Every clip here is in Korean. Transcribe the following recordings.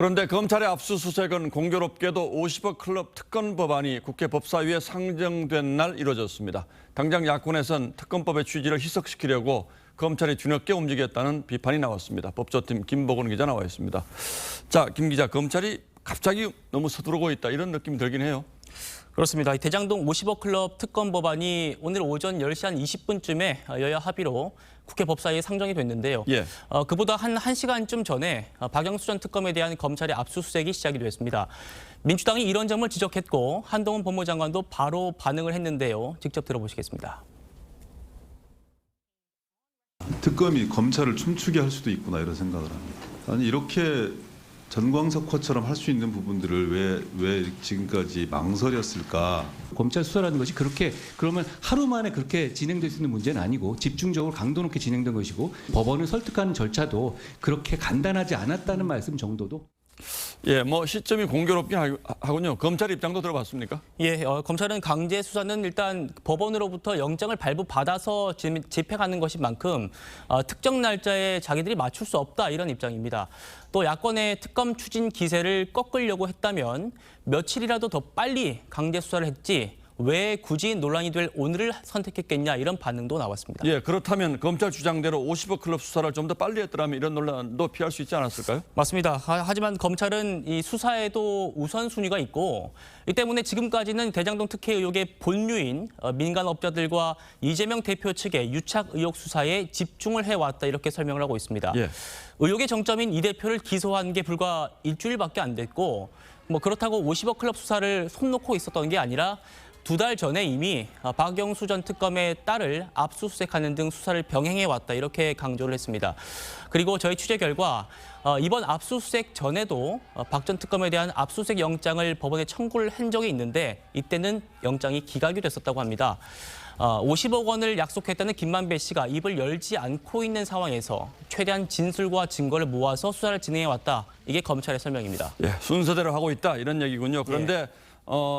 그런데 검찰의 압수수색은 공교롭게도 50억 클럽 특검 법안이 국회 법사위에 상정된 날 이뤄졌습니다. 당장 야권에선 특검법의 취지를 희석시키려고 검찰이 뒤늦게 움직였다는 비판이 나왔습니다. 법조팀 김보건 기자 나와 있습니다. 자, 김 기자, 검찰이 갑자기 너무 서두르고 있다 이런 느낌이 들긴 해요. 그렇습니다. 대장동 50억 클럽 특검 법안이 오늘 오전 10시 한 20분쯤에 여야 합의로 국회 법사위에 상정이 됐는데요. 예. 그보다 한 1시간쯤 전에 박영수 전 특검에 대한 검찰의 압수수색이 시작이 됐습니다. 민주당이 이런 점을 지적했고 한동훈 법무장관도 바로 반응을 했는데요. 직접 들어보시겠습니다. 특검이 검찰을 춤추게 할 수도 있구나 이런 생각을 합니다. 아니 이렇게 전광석화처럼 할 수 있는 부분들을 왜 지금까지 망설였을까? 검찰 수사라는 것이 그러면 하루 만에 그렇게 진행될 수 있는 문제는 아니고 집중적으로 강도 높게 진행된 것이고 법원을 설득하는 절차도 그렇게 간단하지 않았다는 말씀 정도도. 예, 시점이 공교롭긴 하군요. 검찰 입장도 들어봤습니까? 예, 검찰은 강제 수사는 일단 법원으로부터 영장을 발부받아서 집행하는 것인 만큼 특정 날짜에 자기들이 맞출 수 없다 이런 입장입니다. 또 야권의 특검 추진 기세를 꺾으려고 했다면 며칠이라도 더 빨리 강제 수사를 했지 왜 굳이 논란이 될 오늘을 선택했겠냐 이런 반응도 나왔습니다. 예, 그렇다면 검찰 주장대로 50억 클럽 수사를 좀 더 빨리 했더라면 이런 논란도 피할 수 있지 않았을까요? 맞습니다. 하지만 검찰은 이 수사에도 우선순위가 있고 이 때문에 지금까지는 대장동 특혜 의혹의 본류인 민간업자들과 이재명 대표 측의 유착 의혹 수사에 집중을 해왔다 이렇게 설명을 하고 있습니다. 예. 의혹의 정점인 이 대표를 기소한 게 불과 일주일밖에 안 됐고 그렇다고 50억 클럽 수사를 손 놓고 있었던 게 아니라 2달 전에 이미 박영수 전 특검의 딸을 압수수색하는 등 수사를 병행해왔다 이렇게 강조를 했습니다. 그리고 저희 취재 결과 이번 압수수색 전에도 박 전 특검에 대한 압수수색 영장을 법원에 청구를 한 적이 있는데 이때는 영장이 기각이 됐었다고 합니다. 50억 원을 약속했다는 김만배 씨가 입을 열지 않고 있는 상황에서 최대한 진술과 증거를 모아서 수사를 진행해왔다. 이게 검찰의 설명입니다. 예, 순서대로 하고 있다 이런 얘기군요. 그런데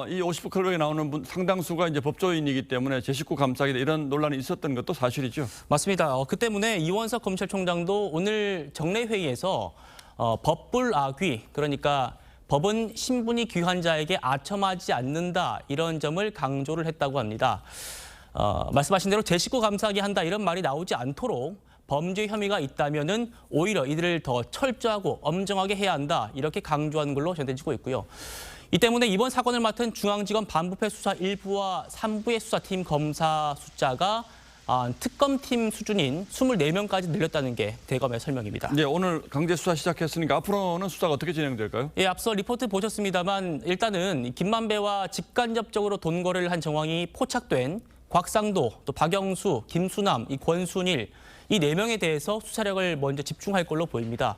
이 50억 클럽에 나오는 분 상당수가 이제 법조인이기 때문에 제 식구 감싸기다 이런 논란이 있었던 것도 사실이죠. 맞습니다. 그 때문에 이원석 검찰총장도 오늘 정례회의에서 법불아귀, 그러니까 법은 신분이 귀한 자에게 아첨하지 않는다 이런 점을 강조를 했다고 합니다. 말씀하신 대로 제 식구 감싸기 한다 이런 말이 나오지 않도록 범죄 혐의가 있다면은 오히려 이들을 더 철저하고 엄정하게 해야 한다 이렇게 강조하는 걸로 전해지고 있고요. 이 때문에 이번 사건을 맡은 중앙지검 반부패 수사 1부와 3부의 수사팀 검사 숫자가 특검팀 수준인 24명까지 늘렸다는 게 대검의 설명입니다. 네, 오늘 강제 수사 시작했으니까 앞으로는 수사가 어떻게 진행될까요? 예, 앞서 리포트 보셨습니다만 일단은 김만배와 직간접적으로 돈 거래를 한 정황이 포착된 곽상도, 또 박영수, 김수남, 이 권순일 이 4명에 대해서 수사력을 먼저 집중할 걸로 보입니다.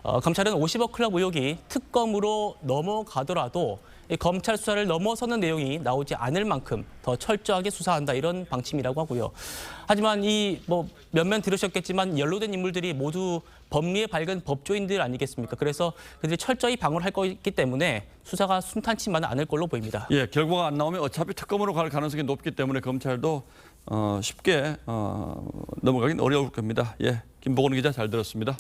검찰은 50억 클럽 의혹이 특검으로 넘어가더라도 검찰 수사를 넘어서는 내용이 나오지 않을 만큼 더 철저하게 수사한다 이런 방침이라고 하고요. 하지만 이 몇몇 들으셨겠지만 연루된 인물들이 모두 법리에 밝은 법조인들 아니겠습니까? 그래서 그들이 철저히 방어를 할 거기 때문에 수사가 순탄치만은 않을 걸로 보입니다. 예, 결과가 안 나오면 어차피 특검으로 갈 가능성이 높기 때문에 검찰도 쉽게 넘어가긴 어려울 겁니다. 예, 김보건 기자 잘 들었습니다.